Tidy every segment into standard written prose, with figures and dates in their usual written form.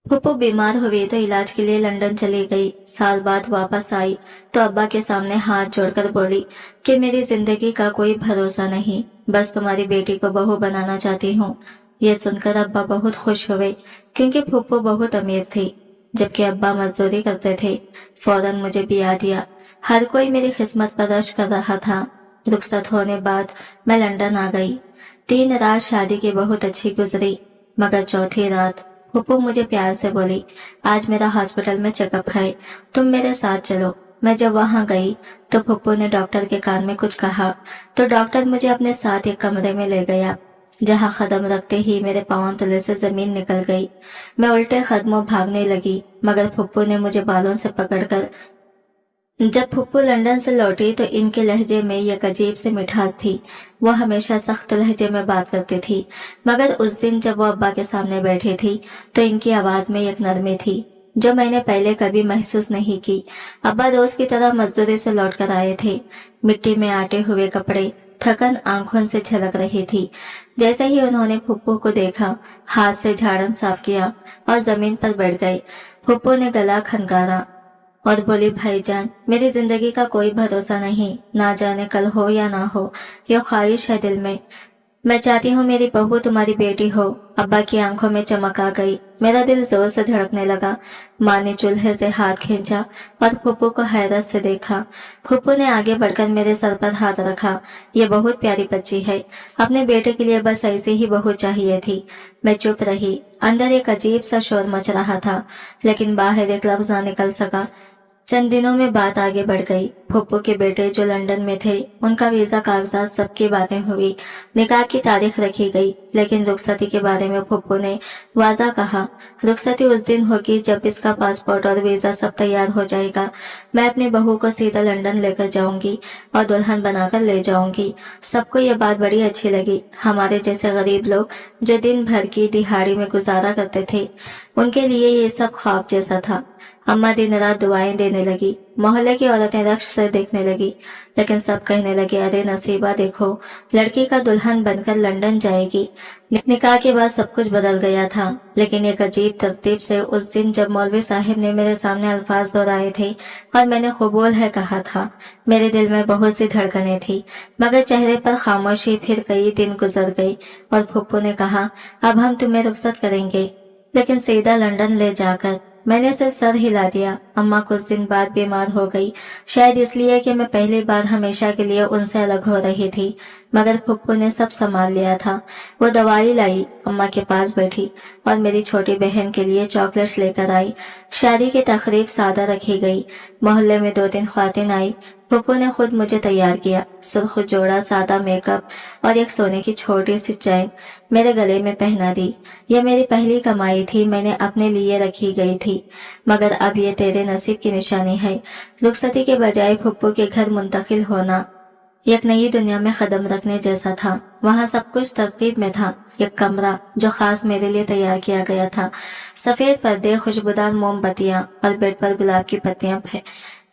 फूफू बीमार हुई तो इलाज के लिए लंदन चली गई। साल बाद वापस आई तो अब्बा के सामने हाथ जोड़कर बोली कि मेरी जिंदगी का कोई भरोसा नहीं, बस तुम्हारी बेटी को बहू बनाना चाहती हूँ। ये सुनकर अब्बा बहुत खुश हुए क्योंकि फूफू बहुत अमीर थी, जबकि अब्बा मजदूरी करते थे। फौरन मुझे ब्याह दिया। हर कोई मेरी किस्मत परश कर रहा था। रुखसत होने बाद मैं लंदन आ गई। 3 रात शादी की बहुत अच्छी गुजरी, मगर चौथी रात फूफू मुझे प्यार से बोली, आज मेरा हॉस्पिटल में चेकअप है, तुम मेरे साथ चलो। मैं जब वहां गई तो फूफू ने डॉक्टर के कान में कुछ कहा तो डॉक्टर मुझे अपने साथ एक कमरे में ले गया, जहां कदम रखते ही मेरे पांव तले से जमीन निकल गई। मैं उल्टे कदमों भागने लगी, मगर फूफू ने मुझे बालों से पकड़कर। जब फूफू लंदन से लौटी तो इनके लहजे में एक अजीब सी मिठास थी। वो हमेशा सख्त लहजे में बात करती थी, मगर उस दिन जब वो अब्बा के सामने बैठी थी तो इनकी आवाज में एक नरमी थी जो मैंने पहले कभी महसूस नहीं की। अब्बा रोज की तरह मजदूरी से लौटकर आए थे। मिट्टी में आटे हुए कपड़े, थकन आंखों से झलक रही थी। जैसे ही उन्होंने फूफू को देखा, हाथ से झाड़न साफ किया और जमीन पर बैठ गए। फूफू ने गला खनकारा और बोली, भाईजान, मेरी जिंदगी का कोई भरोसा नहीं, ना जाने कल हो या ना हो। ये ख्वाहिश है दिल में। मैं चाहती हूँ मेरी बहू तुम्हारी बेटी हो। अब्बा की आंखों में चमक आ गई। मेरा दिल जोर से धड़कने लगा। माँ ने चूल्हे से हाथ खींचा और फूफू को हैरत से देखा। फूफू ने आगे बढ़कर मेरे सर पर हाथ रखा। ये बहुत प्यारी बच्ची है, अपने बेटे के लिए बस ऐसी ही बहू चाहिए थी। मैं चुप रही। अंदर एक अजीब सा शोर मच रहा था, लेकिन बाहर एक लफ्ज ना निकल सका। चंद दिनों में बात आगे बढ़ गई। फूफू के बेटे जो लंदन में थे, उनका वीजा, कागजात, सबकी बातें हुई। निकाह की तारीख रखी गई, लेकिन रुखसती के बारे में फूफू ने वाजा कहा, रुखसती उस दिन होगी जब इसका पासपोर्ट और वीजा सब तैयार हो जाएगा। मैं अपनी बहू को सीधा लंदन लेकर जाऊंगी और दुल्हन बनाकर ले जाऊंगी। सबको ये बात बड़ी अच्छी लगी। हमारे जैसे गरीब लोग जो दिन भर की दिहाड़ी में गुजारा करते थे, उनके लिए ये सब ख्वाब जैसा था। अम्मा दिन रात दुआएं देने लगी। मोहल्ले की औरतें रक्स से देखने लगी, लेकिन सब कहने लगे, अरे नसीबा देखो, लड़की का दुल्हन बनकर लंदन जाएगी। निकाह के बाद सब कुछ बदल गया था, लेकिन एक अजीब तरतीब से उस दिन जब मौलवी साहिब ने मेरे सामने अल्फाज दोहराए थे और मैंने कबूल है कहा था, मेरे दिल में बहुत सी धड़कनें थी, मगर चेहरे पर खामोशी। फिर कई दिन गुजर गई और फूफू ने कहा, अब हम तुम्हें रुखसत करेंगे, लेकिन सीधा लंदन ले जाकर। मैंने सिर्फ सर हिला दिया। अम्मा कुछ दिन बाद बीमार हो गई, शायद इसलिए कि मैं पहली बार हमेशा के लिए उनसे अलग हो रही थी, मगर फुप्पू ने सब संभाल लिया था। वो दवाई लाई, अम्मा के पास बैठी और मेरी छोटी बहन के लिए चॉकलेट्स लेकर आई। शादी की तकरीब सादा रखी गई। मोहल्ले में 2-3 ख्वातीन आई। फुप्पू ने खुद मुझे तैयार किया। सुर्ख जोड़ा, सादा मेकअप और एक सोने की छोटी सी चैन मेरे गले में पहना दी। यह मेरी पहली कमाई थी, मैंने अपने लिए रखी गई थी, मगर अब ये तेरे नसीब की निशानी है। रुखसती के बजाय फुप्पू के घर मुंतकिल होना एक नई दुनिया में कदम रखने जैसा था। वहाँ सब कुछ तरतीब में था। एक कमरा जो खास मेरे लिए तैयार किया गया था, सफेद पर्दे, खुशबूदार मोमबत्तियां और बेड पर गुलाब की पत्तियां।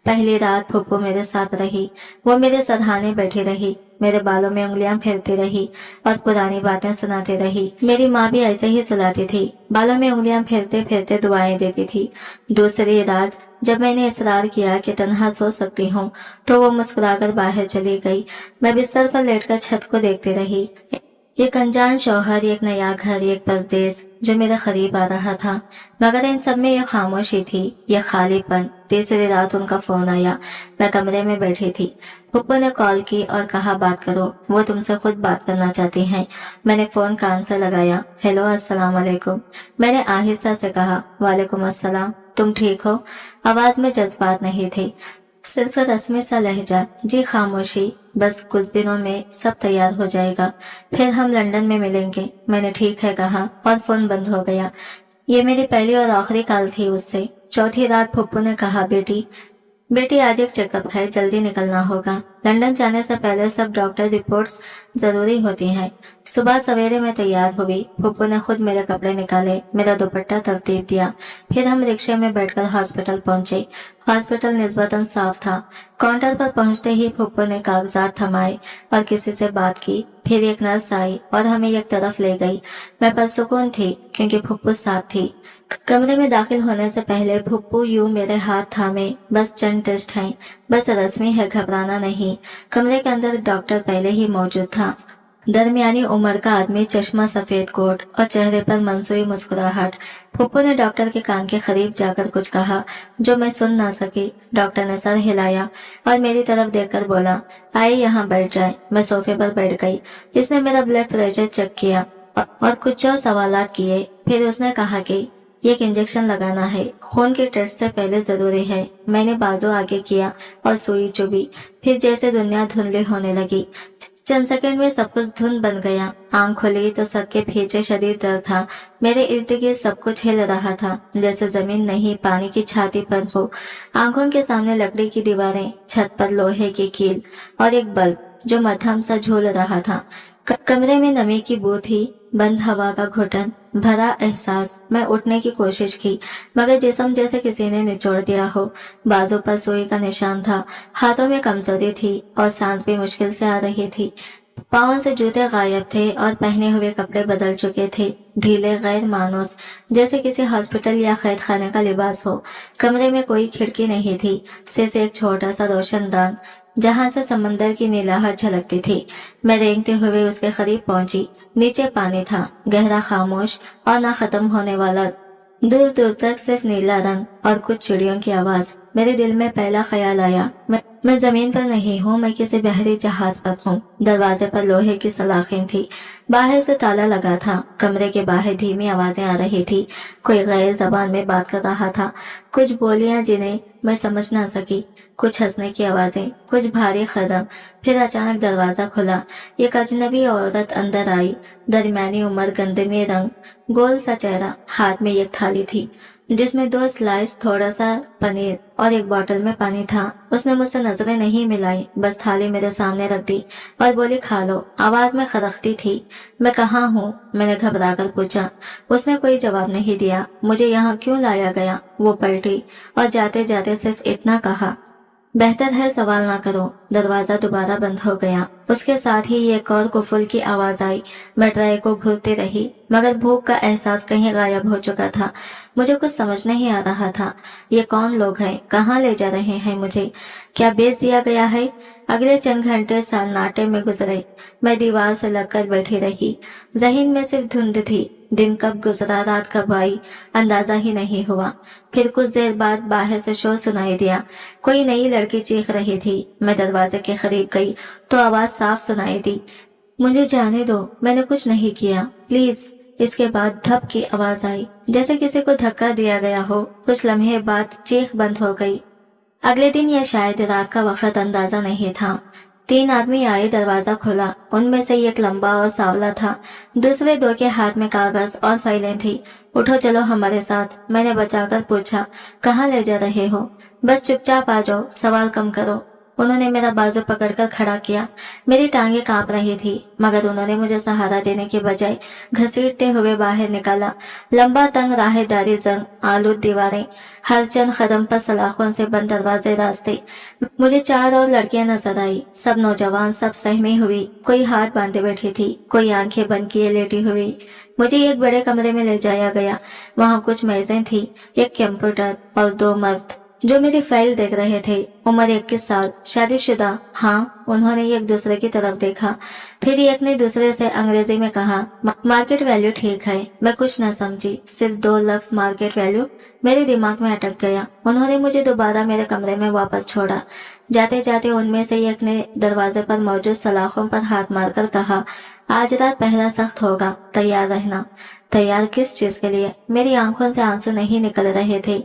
पहली रात फुप्पू मेरे साथ रही। वो मेरे सरहाने बैठी रही, मेरे बालों में उंगलियां फेरती रही और पुरानी बातें सुनाती रही। मेरी माँ भी ऐसे ही सुलाती थी, बालों में उंगलियां फेरते फेरते दुआएं देती थी। दूसरी रात जब मैंने इसरार किया कि तन्हा सो सकती हूँ, तो वो मुस्कुराकर बाहर चली गई। मैं बिस्तर पर लेटकर छत को देखती रही। एक अनजान शौहर, एक नया घर, एक परदेश जो मेरे करीब आ रहा था, मगर इन सब में ये खामोशी थी, ये खालीपन। तीसरी रात उनका फोन आया। मैं कमरे में बैठी थी। फुप्पू ने कॉल की और कहा, बात करो, वो तुमसे खुद बात करना चाहती हैं। मैंने फोन कान से लगाया। हेलो, अस्सलाम वालेकुम। मैंने आहिस्ता से कहा, वालेकुम अस्सलाम, तुम ठीक हो? आवाज में जज्बात नहीं थे, सिर्फ रस्मी सा लहजा। जी। खामोशी। बस कुछ दिनों में सब तैयार हो जाएगा, फिर हम लंदन में मिलेंगे। मैंने ठीक है कहा और फोन बंद हो गया। ये मेरी पहली और आखिरी कॉल थी उससे। चौथी रात फुप्पू ने कहा, बेटी आज एक चेकअप है, जल्दी निकलना होगा। लंदन जाने से पहले सब डॉक्टर रिपोर्ट्स जरूरी होती हैं। सुबह सवेरे मैं तैयार हुई। फुप्पू ने खुद मेरे कपड़े निकाले, मेरा दुपट्टा तरतीब दिया। फिर हम रिक्शे में बैठकर हॉस्पिटल पहुंचे। हॉस्पिटल निस्बतन साफ था। काउंटर पर पहुंचते ही फुप्पू ने कागजात थमाए और किसी से बात की। फिर एक नर्स आई और हमें एक तरफ ले गई। मैं परसुकून थी क्योंकि फुप्पू साथ थी। कमरे में दाखिल होने से पहले फुप्पू यूं मेरे हाथ थामे, बस चंद टेस्ट हैं, बस रस्मी है, घबराना नहीं। कमरे के अंदर डॉक्टर पहले ही मौजूद था। दरमियानी उम्र का आदमी, चश्मा, सफेद कोट और चेहरे पर मनसूई मुस्कुराहट। फुप्पू ने डॉक्टर के कान के करीब जाकर कुछ कहा जो मैं सुन ना सकी। डॉक्टर ने सर हिलाया और मेरी तरफ देखकर बोला, आइए यहाँ बैठ जाए। मैं सोफे पर बैठ गई। इसने मेरा ब्लड प्रेशर चेक किया और कुछ और सवालात किए। फिर उसने कहा कि एक इंजेक्शन लगाना है, खून के टेस्ट से पहले जरूरी है। मैंने बाजू आगे किया और सुई चुभी। फिर जैसे दुनिया धुंधली होने लगी। चंद सेकंड में सब कुछ धुंध बन गया। आंख खुली तो सर के पीछे शदीद दर्द था। मेरे इर्द गिर्द सब कुछ हिल रहा था, जैसे जमीन नहीं पानी की छाती पर हो। आंखों के सामने लकड़ी की दीवारें, छत पर लोहे की कील और एक बल्ब जो मध्यम सा झूल रहा था। कमरे में नमी की बू थी, बंद हवा का घुटन भरा एहसास। मैं उठने की कोशिश की मगर जिस्म जैसे किसी ने निचोड़ दिया हो। बाजू पर सुई का निशान था, हाथों में कमजोरी थी और सांस भी मुश्किल से आ रही थी। पाँव से जूते गायब थे और पहने हुए कपड़े बदल चुके थे, ढीले, गैर मानूस, जैसे किसी हॉस्पिटल या कैद खाने का लिबास हो। कमरे में कोई खिड़की नहीं थी, सिर्फ एक छोटा सा रोशनदान जहां से समंदर की नीलाहट झलकती थी। मैं रेंगते हुए उसके करीब पहुंची। नीचे पानी था, गहरा, खामोश और ना खत्म होने वाला। दूर दूर तक सिर्फ नीला रंग और कुछ चिड़ियों की आवाज। मेरे दिल में पहला ख्याल आया, मैं जमीन पर नहीं हूँ, मैं किसी बहरी जहाज पर हूँ। दरवाजे पर लोहे की सलाखें थी, बाहर से ताला लगा था। कमरे के बाहर धीमी आवाजें आ रही थी, कोई गैर जबान में बात कर रहा था। कुछ बोलियां जिन्हें मैं समझ ना सकी, कुछ हंसने की आवाजें, कुछ भारी कदम। फिर अचानक दरवाजा खुला, एक अजनबी औरत अंदर आई। दरमियानी उम्र, गंदमी रंग, गोल सा चेहरा। हाथ में एक थाली थी जिसमें 2 स्लाइस, थोड़ा सा पनीर और एक बोतल में पानी था। उसने मुझसे नजरें नहीं मिलाई, बस थाली मेरे सामने रख दी और बोली, खा लो। आवाज में खरखती थी। मैं कहाँ हूँ? मैंने घबरा कर पूछा। उसने कोई जवाब नहीं दिया। मुझे यहाँ क्यों लाया गया? वो पलटी और जाते जाते सिर्फ इतना कहा, बेहतर है सवाल ना करो। दरवाजा दोबारा बंद हो गया। उसके साथ ही एक और कुफुल की आवाज आई। मैं ट्रे को घूरती रही मगर भूख का एहसास कहीं गायब हो चुका था। मुझे कुछ समझ नहीं आ रहा था। ये कौन लोग हैं? कहाँ ले जा रहे हैं मुझे? क्या बेच दिया गया है? अगले चंद घंटे सन्नाटे में गुजरे। मैं दीवार से लगकर बैठी रही। जहीन में सिर्फ धुंध थी। दिन कब गुजरा, रात कब आई, अंदाजा ही नहीं हुआ। फिर कुछ देर बाद बाहर से शोर सुनाई दिया। कोई नई लड़की चीख रही थी। मैं दरवाजे के करीब गई तो आवाज साफ सुनाई दी, मुझे जाने दो, मैंने कुछ नहीं किया, प्लीज। इसके बाद धप की आवाज आई, जैसे किसी को धक्का दिया गया हो। कुछ लम्हे बाद चीख बंद हो गई। अगले दिन या शायद रात का वक्त अंदाजा नहीं था। 3 आदमी आए, दरवाजा खुला। उनमें से एक लंबा और सांवला था, दूसरे 2 के हाथ में कागज और फाइलें थी। उठो, चलो हमारे साथ। मैंने बचाकर पूछा, कहाँ ले जा रहे हो? बस चुपचाप आ जाओ, सवाल कम करो। उन्होंने मेरा बाजू पकड़कर खड़ा किया। मेरी टांगें कांप रही थी मगर उन्होंने मुझे सहारा देने के बजाय घसीटते हुए बाहर निकाला। लंबा तंग राहदारी, जंग आलूद दीवारें, हर चंद कदम पर सलाखों से बंद दरवाजे, रास्ते। मुझे 4 और लड़कियां नजर आई, सब नौजवान, सब सहमी हुई। कोई हाथ बांधे बैठी थी, कोई आंखें बंद किए लेटी हुई। मुझे एक बड़े कमरे में ले जाया गया। वहाँ कुछ मेजें थी, एक कंप्यूटर और 2 मर्द जो मेरी फाइल देख रहे थे। उम्र 21 साल, शादीशुदा। हाँ, उन्होंने एक दूसरे की तरफ देखा। फिर एक ने दूसरे से अंग्रेजी में कहा, मार्केट वैल्यू ठीक है। मैं कुछ न समझी, सिर्फ 2 लफ्ज मार्केट वैल्यू मेरे दिमाग में अटक गया। उन्होंने मुझे दोबारा मेरे कमरे में वापस छोड़ा। जाते जाते उनमें से एक ने दरवाजे पर मौजूद सलाखों पर हाथ मारकर कहा, आज रात पहरा सख्त होगा, तैयार रहना। तैयार किस चीज के लिए? मेरी आंखों से आंसू नहीं निकल रहे थे,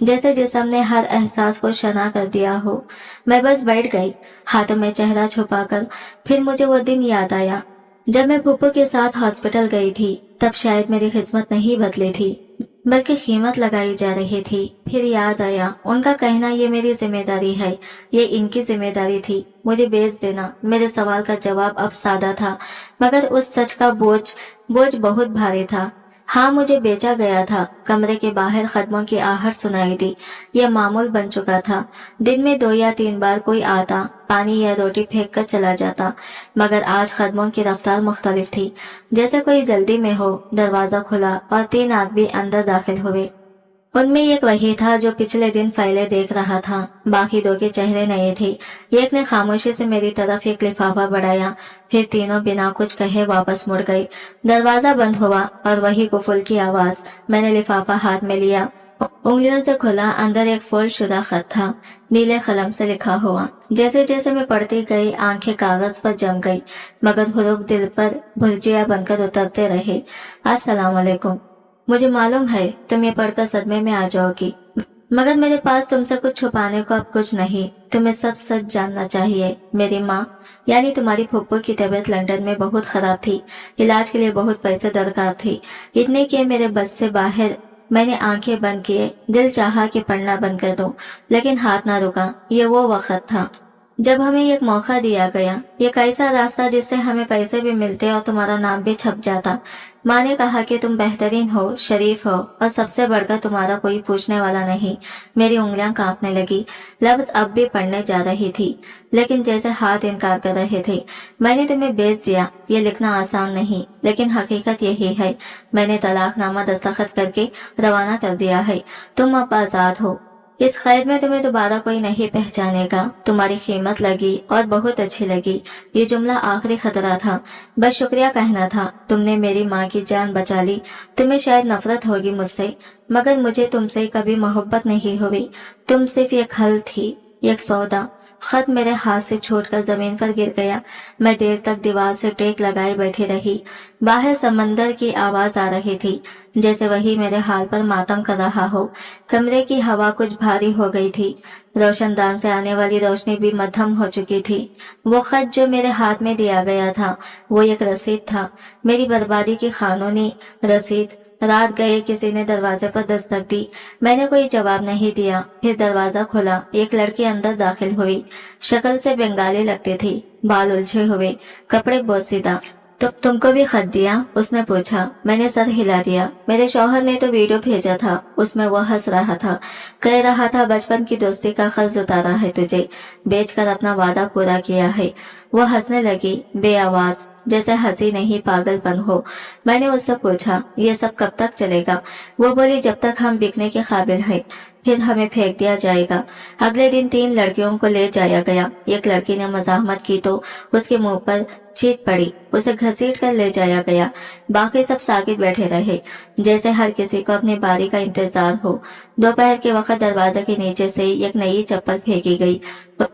जैसे जिस्म ने हर एहसास को शना कर दिया हो। मैं बस बैठ गई, हाथों में चेहरा छुपाकर। फिर मुझे वो दिन याद आया जब मैं फूफू के साथ हॉस्पिटल गई थी। तब शायद मेरी किस्मत नहीं बदली थी, बल्कि कीमत लगाई जा रही थी। फिर याद आया उनका कहना, ये मेरी जिम्मेदारी है, ये इनकी जिम्मेदारी थी मुझे बेच देना। मेरे सवाल का जवाब अब सादा था मगर उस सच का बोझ बहुत भारी था। हाँ, मुझे बेचा गया था। कमरे के बाहर कदमों की आहट सुनाई दी। यह मामूल बन चुका था। दिन में 2 या 3 बार कोई आता, पानी या रोटी फेंक कर चला जाता, मगर आज कदमों की रफ्तार मुख्तलिफ थी, जैसे कोई जल्दी में हो। दरवाजा खुला और 3 आदमी अंदर दाखिल हुए। उनमें एक वही था जो पिछले दिन फाइलें देख रहा था। बाकी 2 के चेहरे नए थे। एक ने खामोशी से मेरी तरफ एक लिफाफा बढ़ाया, फिर तीनों बिना कुछ कहे वापस मुड़ गए। दरवाजा बंद हुआ और वही कुफुल की आवाज। मैंने लिफाफा हाथ में लिया, उंगलियों से खुला। अंदर एक फोल्ड शुदा खत था, नीले कलम से लिखा हुआ। जैसे जैसे मैं पढ़ती गई, आंखें कागज पर जम गई, मगर हुरूफ दिल पर भुर्जिया बनकर उतरते रहे। अस्सलाम वालेकुम। मुझे मालूम है तुम ये पढ़कर सदमे में आ जाओगी, मगर मेरे पास तुमसे कुछ छुपाने को अब कुछ नहीं। तुम्हें सब सच जानना चाहिए। मेरी माँ यानी तुम्हारी फूफो की तबीयत लंदन में बहुत खराब थी। इलाज के लिए बहुत पैसे दरकार थे। इतने किए मेरे बस से बाहर। मैंने आंखें बंद किए, दिल चाहा कि पढ़ना बंद कर दूं, लेकिन हाथ ना रुका। ये वो वक्त था जब हमें एक मौका दिया गया, एक ऐसा रास्ता जिससे हमें पैसे भी मिलते और तुम्हारा नाम भी छप जाता। माँ ने कहा कि तुम बेहतरीन हो, शरीफ हो और सबसे बढ़कर तुम्हारा कोई पूछने वाला नहीं। मेरी उंगलियां कांपने लगी। लफ्ज अब भी पढ़ने जा रही थी, लेकिन जैसे हाथ इनकार कर रहे थे। मैंने तुम्हें बेच दिया। ये लिखना आसान नहीं, लेकिन हकीकत यही है। मैंने तलाकनामा दस्तखत करके रवाना कर दिया है। तुम अब आजाद हो। इस कैद में तुम्हें दोबारा कोई नहीं पहचानेगा। तुम्हारी कीमत लगी और बहुत अच्छी लगी। ये जुमला आखिरी खतरा था, बस शुक्रिया कहना था। तुमने मेरी माँ की जान बचा ली। तुम्हें शायद नफरत होगी मुझसे, मगर मुझे तुमसे कभी मोहब्बत नहीं हुई। तुम सिर्फ एक हल थी, एक सौदा। खत मेरे हाथ से छूटकर जमीन पर गिर गया। मैं देर तक दीवार से टेक लगाए बैठी रही। बाहर समंदर की आवाज आ रही थी, जैसे वही मेरे हाल पर मातम कर रहा हो। कमरे की हवा कुछ भारी हो गई थी। रोशनदान से आने वाली रोशनी भी मध्यम हो चुकी थी। वो खत जो मेरे हाथ में दिया गया था, वो एक रसीद था, मेरी बर्बादी की कानूनी रसीद। रात गए किसी ने दरवाजे पर दस्तक दी। मैंने कोई जवाब नहीं दिया। फिर दरवाजा खुला, एक लड़की अंदर दाखिल हुई। शक्ल से बंगाली लगती थी, बाल उलझे हुए, कपड़े बोसीदा। तो तुमको भी खत दिया? उसने पूछा। मैंने सर हिला दिया। मेरे शौहर ने तो वीडियो भेजा था, उसमें वो हंस रहा था, कह रहा था बचपन की दोस्ती का कर्ज उतारा है तुझे, बेचकर अपना वादा पूरा किया है। वो हंसने लगी, बेआवाज, जैसे हंसी नहीं पागलपन हो। मैंने उससे पूछा, ये सब कब तक चलेगा? वो बोली, जब तक हम बिकने के काबिल हैं, फिर हमें फेंक दिया जाएगा। अगले दिन 3 लड़कियों को ले जाया गया। एक लड़की ने मजाहमत की तो उसके मुंह पर चीख पड़ी, उसे घसीट कर ले जाया गया। बाकी सब साकित बैठे रहे, जैसे हर किसी को अपनी बारी का इंतजार हो। दोपहर के वक्त दरवाजे के नीचे से एक नई चप्पल फेंकी गई।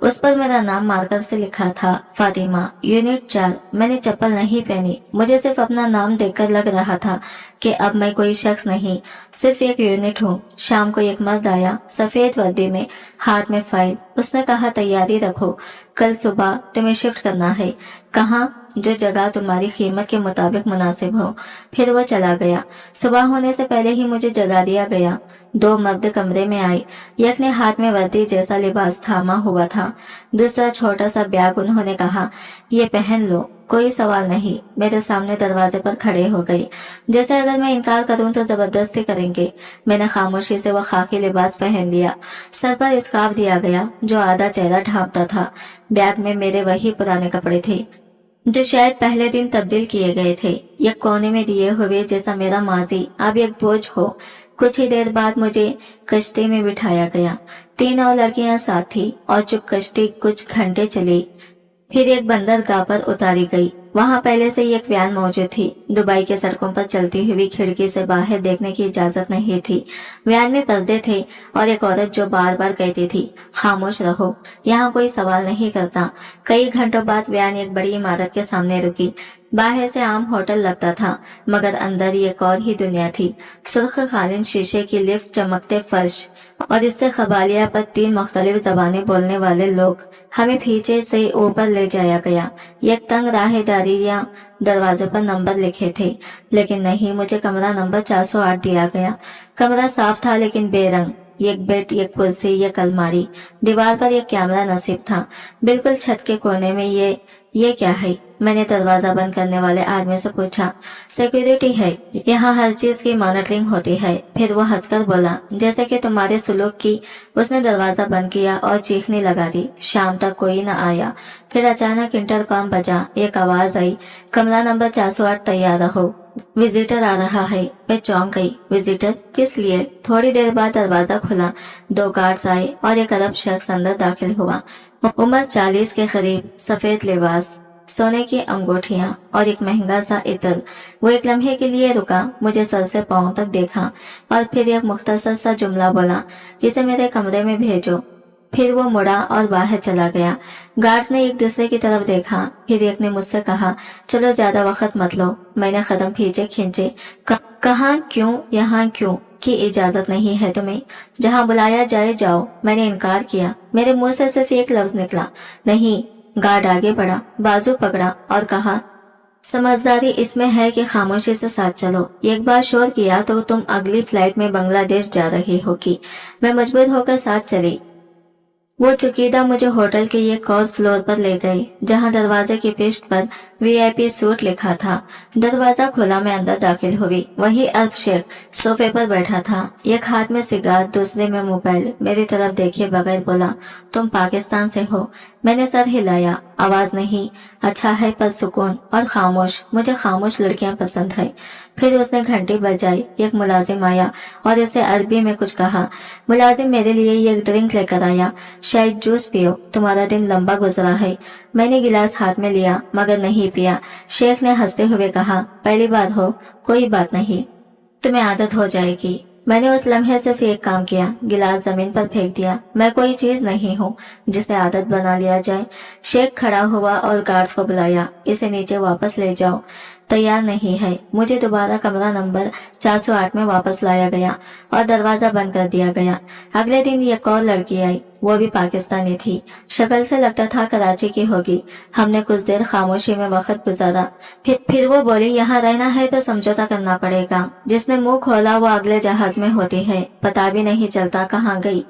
उस पर मेरा नाम मार्कर से लिखा था, फातिमा, यूनिट 4। मैंने चप्पल नहीं पहनी। मुझे सिर्फ अपना नाम देखकर लग रहा था कि अब मैं कोई शख्स नहीं, सिर्फ एक यूनिट हूँ। शाम को एक मर्द आया, सफेद वर्दी में, हाथ में फाइल। उसने कहा, तैयारी रखो, कल सुबह तुम्हें शिफ्ट करना है। कहाँ? जो जगह तुम्हारी कीमत के मुताबिक मुनासिब हो। फिर वो चला गया। सुबह होने से पहले ही मुझे जगा दिया गया। 2 मर्द कमरे में आए। एक ने हाथ में वर्दी जैसा लिबास थामा हुआ था, दूसरा छोटा सा बैग। उन्होंने कहा, ये पहन लो, कोई सवाल नहीं। मेरे सामने दरवाजे पर खड़े हो गई, जैसे अगर मैं इनकार करूं तो जबरदस्ती करेंगे। मैंने खामोशी से वो खाकी लिबास पहन लिया। सर पर स्कार्फ दिया गया जो आधा चेहरा ढांपता था। बैग में मेरे वही पुराने कपड़े थे, जो शायद पहले दिन तब्दील किए गए थे। एक कोने में दिए हुए जैसा मेरा माजी अब एक बोझ हो। कुछ ही देर बाद मुझे कश्ती में बिठाया गया। 3 और लड़कियां साथ थी और चुप कश्ती कुछ घंटे चली। फिर एक बंदरगाह पर उतारी गई। वहां पहले से ही एक वैन मौजूद थी। दुबई के सड़कों पर चलती हुई खिड़की से बाहर देखने की इजाजत नहीं थी। वैन में पर्दे थे और एक औरत जो बार बार कहती थी, खामोश रहो, यहाँ कोई सवाल नहीं करता। कई घंटों बाद वैन एक बड़ी इमारत के सामने रुकी। बाहर से आम होटल लगता था, मगर अंदर एक और ही दुनिया थी। सुर्ख कालीन, शीशे की लिफ्ट, चमकते फर्श और इससे खबालिया पर 3 मुख्तलिफ जबानें बोलने वाले लोग। हमें पीछे से ऊपर ले जाया गया। एक तंग राहदारी या दरवाजे पर नंबर लिखे थे, लेकिन नहीं, मुझे कमरा नंबर 408 दिया गया। कमरा साफ था लेकिन बेरंग। एक बेड, एक कुर्सी, एक अलमारी, दीवार पर एक कैमरा नसीब था। बिल्कुल छत के कोने में ये ये क्या है? मैंने दरवाजा बंद करने वाले आदमी से पूछा। सिक्योरिटी है, यहाँ हर चीज की मॉनिटरिंग होती है। फिर वो हंसकर बोला, जैसे कि तुम्हारे सुलूक की। उसने दरवाजा बंद किया और चीखने लगा दी। शाम तक कोई न आया। फिर अचानक इंटरकॉम बजा। एक आवाज आई, कमरा नंबर 408 तैयार रहो, विजिटर आ रहा है। मैं चौंक गई। विजिटर? किस लिए? थोड़ी देर बाद दरवाजा खुला। 2 गार्ड्स आए और एक अरब शख्स अंदर दाखिल हुआ। उम्र 40 के करीब, सफेद लिबास, सोने की अंगूठियां और एक महंगा सा इत्र। वो एक लम्हे के लिए रुका, मुझे सर से पांव तक देखा और फिर एक मुख्तसर सा जुमला बोला, इसे मेरे कमरे में भेजो। फिर वो मुड़ा और बाहर चला गया। गार्ड्स ने एक दूसरे की तरफ देखा। फिर एक ने मुझसे कहा, चलो ज्यादा वक्त मत लो। मैंने कदम पीछे खींचे। कहाँ? क्यों? यहाँ क्यों? की इजाजत नहीं है तुम्हें? जहाँ बुलाया जाए जाओ। मैंने इनकार किया। मेरे मुंह से सिर्फ एक लफ्ज निकला, नहीं। गार्ड आगे बढ़ा, बाजू पकड़ा और कहा, समझदारी इसमें है कि खामोशी से साथ चलो। एक बार शोर किया तो तुम अगली फ्लाइट में बांग्लादेश जा रही होगी। मैं मजबूर होकर साथ चली। वो चुकीदा मुझे होटल के एक और फ्लोर पर ले गई, जहां दरवाजे की पृष्ठ पर VIP सूट लिखा था। दरवाजा खोला, मैं अंदर दाखिल हुई। वही अरब शेख सोफे पर बैठा था, एक हाथ में सिगार, दूसरे में मोबाइल। मेरी तरफ देखे बगैर बोला, तुम पाकिस्तान से हो? मैंने सर हिलाया। आवाज नहीं। अच्छा है, पर सुकून और खामोश। मुझे खामोश लड़कियां पसंद है। फिर उसने घंटी बजाई। एक मुलाजिम आया और उसे अरबी में कुछ कहा। मुलाजिम मेरे लिए एक ड्रिंक लेकर आया। शायद जूस पियो, तुम्हारा दिन लंबा गुजरा है। मैंने गिलास हाथ में लिया मगर नहीं पिया। शेख ने हंसते हुए कहा, पहली बार हो? कोई बात नहीं, तुम्हें आदत हो जाएगी। मैंने उस लम्हे सिर्फ एक काम किया, गिलास जमीन पर फेंक दिया। मैं कोई चीज नहीं हूँ जिसे आदत बना लिया जाए। शेख खड़ा हुआ और गार्ड्स को बुलाया, इसे नीचे वापस ले जाओ। तैयार नहीं है। मुझे दोबारा कमरा नंबर 408 में वापस लाया गया और दरवाजा बंद कर दिया गया। अगले दिन एक और लड़की आई, वो भी पाकिस्तानी थी। शक्ल से लगता था कराची की होगी। हमने कुछ देर खामोशी में वक्त गुजारा। फिर वो बोली, यहाँ रहना है तो समझौता करना पड़ेगा। जिसने मुंह खोला वो अगले जहाज में होती है, पता भी नहीं चलता कहाँ गई।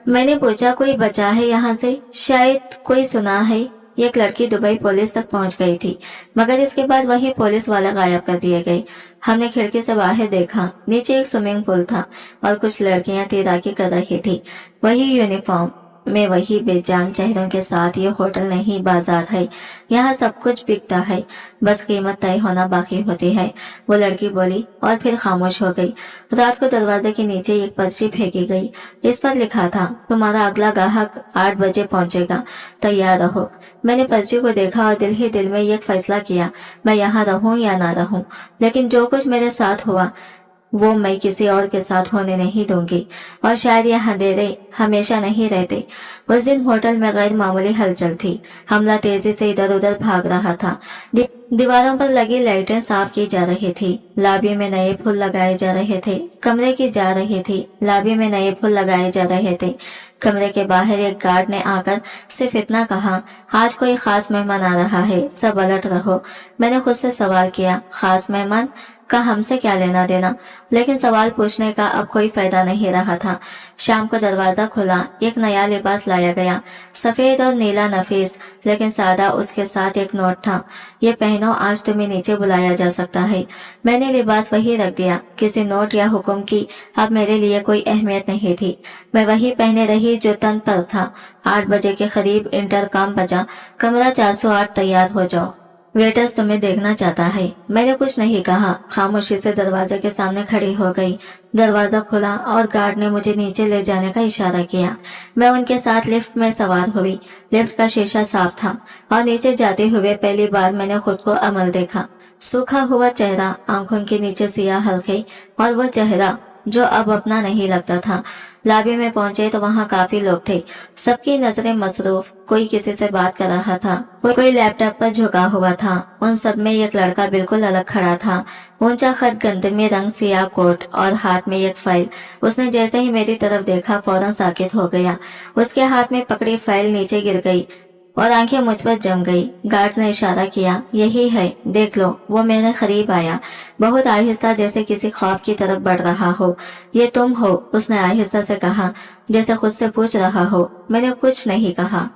मैंने पूछा, कोई बचा है यहाँ से? शायद कोई सुना है। एक लड़की दुबई पुलिस तक पहुंच गई थी, मगर इसके बाद वही पुलिस वाले गायब कर दिए गए। हमने खिड़की से बाहर देखा, नीचे एक स्विमिंग पूल था और कुछ लड़कियां तैराकी कर रही थी। वही यूनिफॉर्म में, वही बेजान चेहरों के साथ। ये होटल नहीं, बाजार है। यहाँ सब कुछ बिकता है, बस कीमत तय होना बाकी होती है। वो लड़की बोली और फिर खामोश हो गई। रात को दरवाजे के नीचे एक पर्ची फेंकी गई। इस पर लिखा था, तुम्हारा अगला ग्राहक 8 बजे पहुंचेगा, तैयार रहो। मैंने पर्ची को देखा और दिल ही दिल में एक फैसला किया, मैं यहाँ रहूं या ना रहूं, लेकिन जो कुछ मेरे साथ हुआ वो मैं किसी और के साथ होने नहीं दूंगी। और शायद ये अंधेरे हमेशा नहीं रहते। उस दिन होटल में गैर मामूली हलचल थी। हमला तेजी से इधर उधर भाग रहा था। दीवारों पर लगी लाइटें साफ की जा रही थी। लॉबी में नए फूल लगाए जा रहे थे। कमरे की जा रही थी। लॉबी में नए फूल लगाए जा रहे थे। कमरे के बाहर एक गार्ड ने आकर सिर्फ इतना कहा, आज कोई खास मेहमान आ रहा है, सब अलर्ट रहो। मैंने खुद से सवाल किया, खास मेहमान का हमसे क्या लेना देना? लेकिन सवाल पूछने का अब कोई फायदा नहीं रहा था। शाम को दरवाजा खुला, एक नया लिबास लाया गया, सफेद और नीला नफीस, लेकिन सादा। उसके साथ एक नोट था, ये पहनो, आज तुम्हें नीचे बुलाया जा सकता है। मैंने लिबास वही रख दिया। किसी नोट या हुक्म की अब मेरे लिए कोई अहमियत नहीं थी। मैं वही पहने रही जो तन पर था। 8 बजे के करीब इंटरकॉम बजा, कमरा 408 तैयार हो जाओ, वेटर्स तुम्हें देखना चाहता है। मैंने कुछ नहीं कहा, खामोशी से दरवाजे के सामने खड़ी हो गई। दरवाजा खुला और गार्ड ने मुझे नीचे ले जाने का इशारा किया। मैं उनके साथ लिफ्ट में सवार हुई। लिफ्ट का शीशा साफ था और नीचे जाते हुए पहली बार मैंने खुद को अमल देखा। सूखा हुआ चेहरा, आंखों के नीचे सियाह हल्के, और वो चेहरा जो अब अपना नहीं लगता था। लॉबी में पहुंचे तो वहाँ काफी लोग थे। सबकी नजरें मसरूफ, कोई किसी से बात कर रहा था, कोई लैपटॉप पर झुका हुआ था। उन सब में एक लड़का बिल्कुल अलग खड़ा था। ऊंचा खत, गंदमी रंग, सियाह कोट और हाथ में एक फाइल। उसने जैसे ही मेरी तरफ देखा फौरन साकित हो गया। उसके हाथ में पकड़ी फाइल नीचे गिर गई और आंखें मुझ पर जम गई। गार्ड्स ने इशारा किया, यही है, देख लो। वो मेरे करीब आया, बहुत आहिस्ता, जैसे किसी ख्वाब की तरफ बढ़ रहा हो। ये तुम हो? उसने आहिस्ता से कहा, जैसे खुद से पूछ रहा हो। मैंने कुछ नहीं कहा।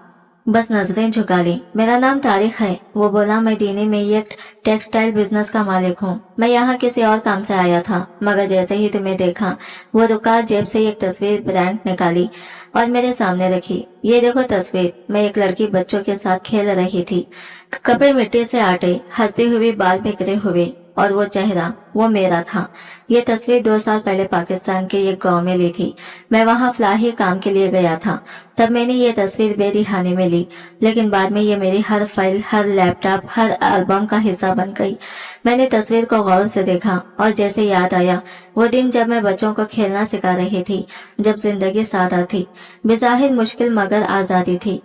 बस नजरें झुका ली। मेरा नाम तारिक है। वो बोला, मैं दिल्ली में एक टेक्सटाइल बिजनेस का मालिक हूँ। मैं यहाँ किसी और काम से आया था, मगर जैसे ही तुम्हें देखा वो रुका, जेब से एक तस्वीर ब्रांड निकाली और मेरे सामने रखी। ये देखो तस्वीर। मैं एक लड़की बच्चों के साथ खेल रही थी, कपड़े मिट्टी से आटे, हंसती हुई, बाल बिखरे हुए, और वो चेहरा वो मेरा था। ये तस्वीर 2 साल पहले पाकिस्तान के एक गांव में ली थी। मैं वहाँ फलाही काम के लिए गया था। तब मैंने ये तस्वीर बेरिहाने में ली, लेकिन बाद में ये मेरी हर फाइल, हर लैपटॉप, हर एल्बम का हिस्सा बन गई। मैंने तस्वीर को गौर से देखा और जैसे याद आया वो दिन जब मैं बच्चों को खेलना सिखा रही थी, जब जिंदगी सादा थी, बेज़ाहिर मुश्किल मगर आजादी थी।